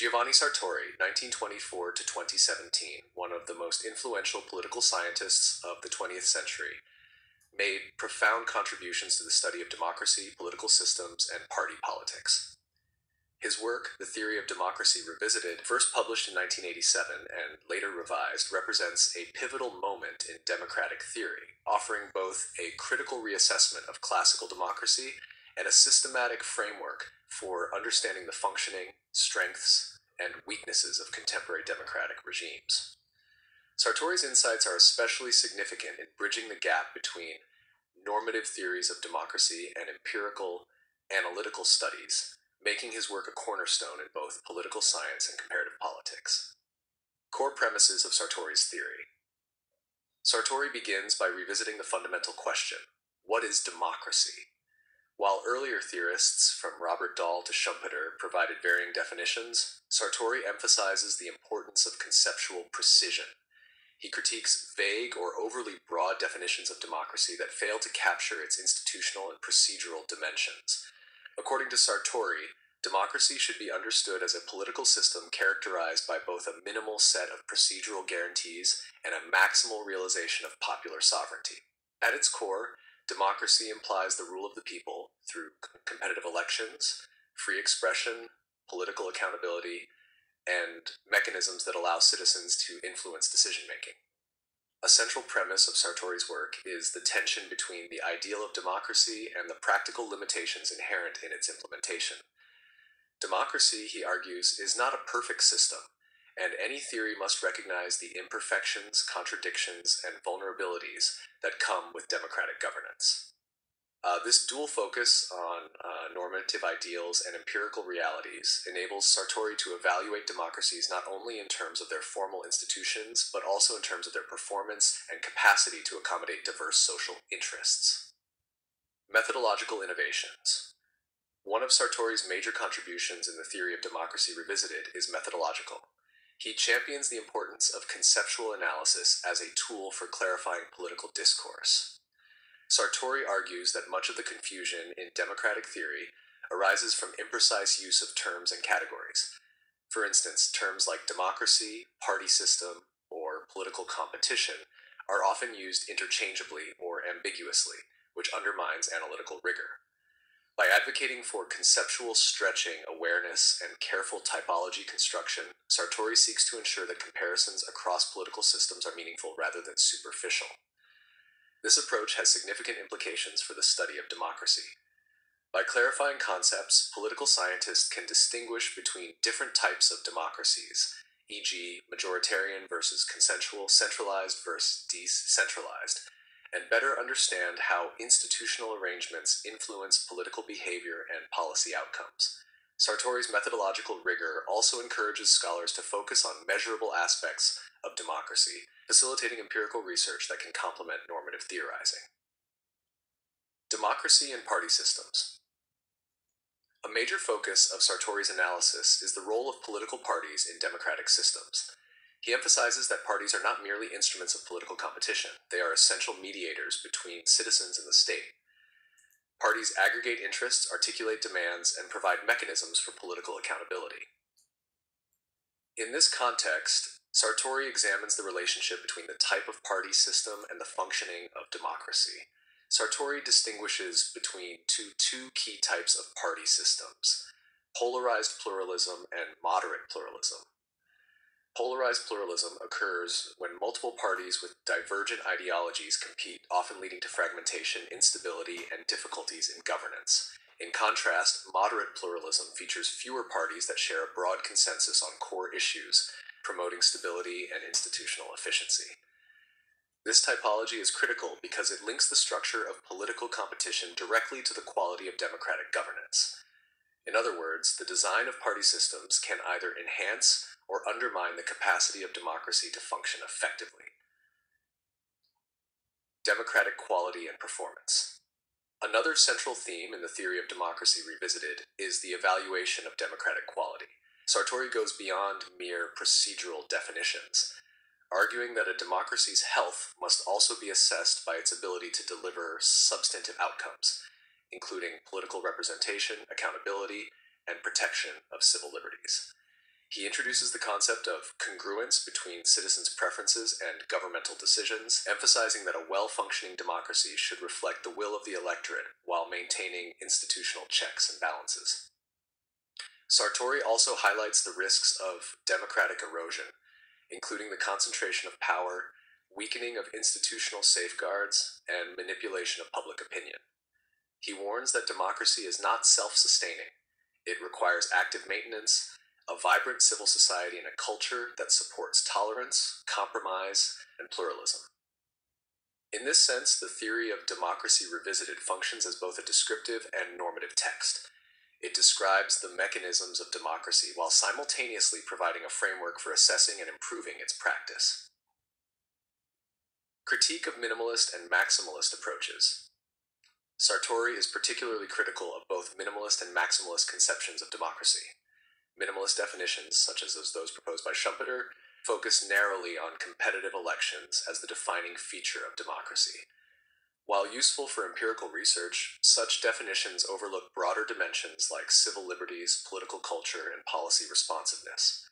Giovanni Sartori, 1924 to 2017, one of the most influential political scientists of the 20th century, made profound contributions to the study of democracy, political systems, and party politics. His work, The Theory of Democracy Revisited, first published in 1987 and later revised, represents a pivotal moment in democratic theory, offering both a critical reassessment of classical democracy and a systematic framework for understanding the functioning, strengths, and weaknesses of contemporary democratic regimes. Sartori's insights are especially significant in bridging the gap between normative theories of democracy and empirical, analytical studies, making his work a cornerstone in both political science and comparative politics. Core premises of Sartori's theory. Sartori begins by revisiting the fundamental question: what is democracy? While earlier theorists, from Robert Dahl to Schumpeter, provided varying definitions, Sartori emphasizes the importance of conceptual precision. He critiques vague or overly broad definitions of democracy that fail to capture its institutional and procedural dimensions. According to Sartori, democracy should be understood as a political system characterized by both a minimal set of procedural guarantees and a maximal realization of popular sovereignty. At its core, democracy implies the rule of the people through competitive elections, free expression, political accountability, and mechanisms that allow citizens to influence decision-making. A central premise of Sartori's work is the tension between the ideal of democracy and the practical limitations inherent in its implementation. Democracy, he argues, is not a perfect system, and any theory must recognize the imperfections, contradictions, and vulnerabilities that come with democratic governance. This dual focus on normative ideals and empirical realities enables Sartori to evaluate democracies not only in terms of their formal institutions, but also in terms of their performance and capacity to accommodate diverse social interests. Methodological innovations. One of Sartori's major contributions in the theory of democracy revisited is methodological. He champions the importance of conceptual analysis as a tool for clarifying political discourse. Sartori argues that much of the confusion in democratic theory arises from imprecise use of terms and categories. For instance, terms like democracy, party system, or political competition are often used interchangeably or ambiguously, which undermines analytical rigor. By advocating for conceptual stretching, awareness, and careful typology construction, Sartori seeks to ensure that comparisons across political systems are meaningful rather than superficial. This approach has significant implications for the study of democracy. By clarifying concepts, political scientists can distinguish between different types of democracies, e.g., majoritarian versus consensual, centralized versus decentralized, and better understand how institutional arrangements influence political behavior and policy outcomes. Sartori's methodological rigor also encourages scholars to focus on measurable aspects of democracy, facilitating empirical research that can complement normative theorizing. Democracy and party systems. A major focus of Sartori's analysis is the role of political parties in democratic systems. He emphasizes that parties are not merely instruments of political competition, they are essential mediators between citizens and the state. Parties aggregate interests, articulate demands, and provide mechanisms for political accountability. In this context, Sartori examines the relationship between the type of party system and the functioning of democracy. Sartori distinguishes between two key types of party systems: polarized pluralism and moderate pluralism. Polarized pluralism occurs when multiple parties with divergent ideologies compete, often leading to fragmentation, instability, and difficulties in governance. In contrast, moderate pluralism features fewer parties that share a broad consensus on core issues, promoting stability and institutional efficiency. This typology is critical because it links the structure of political competition directly to the quality of democratic governance. In other words, the design of party systems can either enhance or undermine the capacity of democracy to function effectively. Democratic quality and performance. Another central theme in the theory of democracy revisited is the evaluation of democratic quality. Sartori goes beyond mere procedural definitions, arguing that a democracy's health must also be assessed by its ability to deliver substantive outcomes, including political representation, accountability, and protection of civil liberties. He introduces the concept of congruence between citizens' preferences and governmental decisions, emphasizing that a well-functioning democracy should reflect the will of the electorate while maintaining institutional checks and balances. Sartori also highlights the risks of democratic erosion, including the concentration of power, weakening of institutional safeguards, and manipulation of public opinion. He warns that democracy is not self-sustaining. It requires active maintenance, a vibrant civil society, and a culture that supports tolerance, compromise, and pluralism. In this sense, the theory of Democracy Revisited functions as both a descriptive and normative text. It describes the mechanisms of democracy while simultaneously providing a framework for assessing and improving its practice. Critique of minimalist and maximalist approaches. Sartori is particularly critical of both minimalist and maximalist conceptions of democracy. Minimalist definitions, such as those proposed by Schumpeter, focus narrowly on competitive elections as the defining feature of democracy. While useful for empirical research, such definitions overlook broader dimensions like civil liberties, political culture, and policy responsiveness.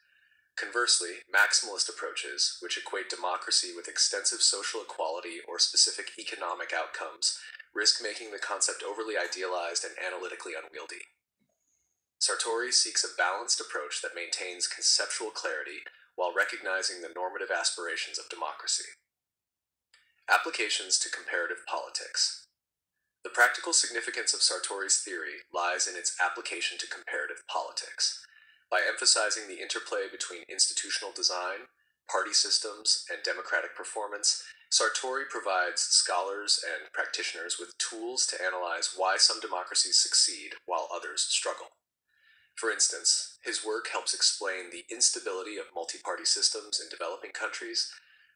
Conversely, maximalist approaches, which equate democracy with extensive social equality or specific economic outcomes, risk making the concept overly idealized and analytically unwieldy. Sartori seeks a balanced approach that maintains conceptual clarity while recognizing the normative aspirations of democracy. Applications to comparative politics. The practical significance of Sartori's theory lies in its application to comparative politics. By emphasizing the interplay between institutional design, party systems, and democratic performance, Sartori provides scholars and practitioners with tools to analyze why some democracies succeed while others struggle. For instance, his work helps explain the instability of multi-party systems in developing countries,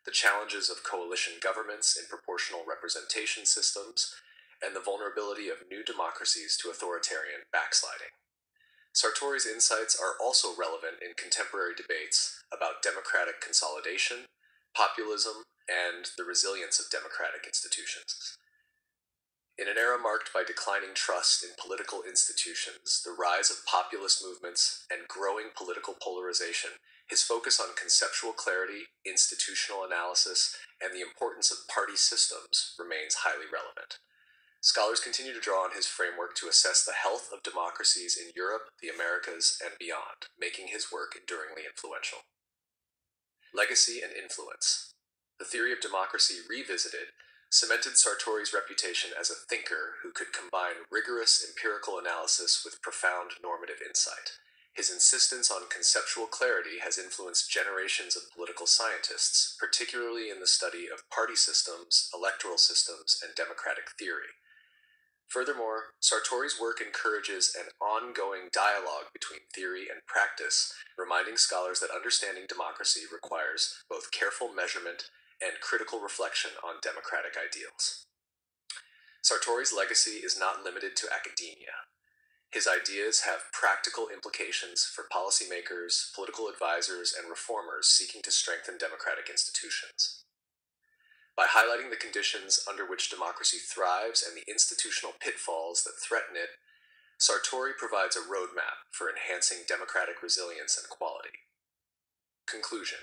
the challenges of coalition governments in proportional representation systems, and the vulnerability of new democracies to authoritarian backsliding. Sartori's insights are also relevant in contemporary debates about democratic consolidation, populism, and the resilience of democratic institutions. In an era marked by declining trust in political institutions, the rise of populist movements, and growing political polarization, his focus on conceptual clarity, institutional analysis, and the importance of party systems remains highly relevant. Scholars continue to draw on his framework to assess the health of democracies in Europe, the Americas, and beyond, making his work enduringly influential. Legacy and influence. The theory of democracy revisited cemented Sartori's reputation as a thinker who could combine rigorous empirical analysis with profound normative insight. His insistence on conceptual clarity has influenced generations of political scientists, particularly in the study of party systems, electoral systems, and democratic theory. Furthermore, Sartori's work encourages an ongoing dialogue between theory and practice, reminding scholars that understanding democracy requires both careful measurement and critical reflection on democratic ideals. Sartori's legacy is not limited to academia. His ideas have practical implications for policymakers, political advisors, and reformers seeking to strengthen democratic institutions. By highlighting the conditions under which democracy thrives and the institutional pitfalls that threaten it, Sartori provides a roadmap for enhancing democratic resilience and quality. Conclusion.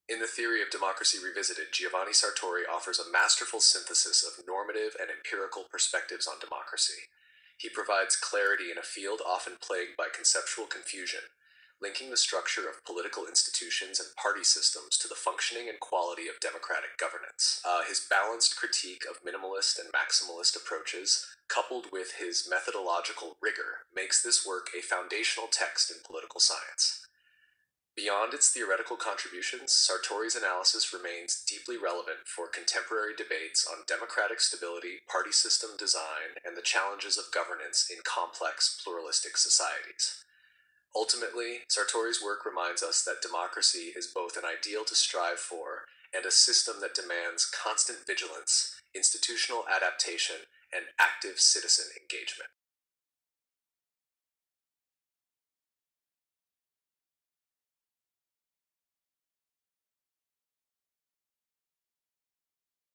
In the theory of Democracy Revisited, Giovanni Sartori offers a masterful synthesis of normative and empirical perspectives on democracy. He provides clarity in a field often plagued by conceptual confusion, linking the structure of political institutions and party systems to the functioning and quality of democratic governance. His balanced critique of minimalist and maximalist approaches, coupled with his methodological rigor, makes this work a foundational text in political science. Beyond its theoretical contributions, Sartori's analysis remains deeply relevant for contemporary debates on democratic stability, party system design, and the challenges of governance in complex, pluralistic societies. Ultimately, Sartori's work reminds us that democracy is both an ideal to strive for and a system that demands constant vigilance, institutional adaptation, and active citizen engagement.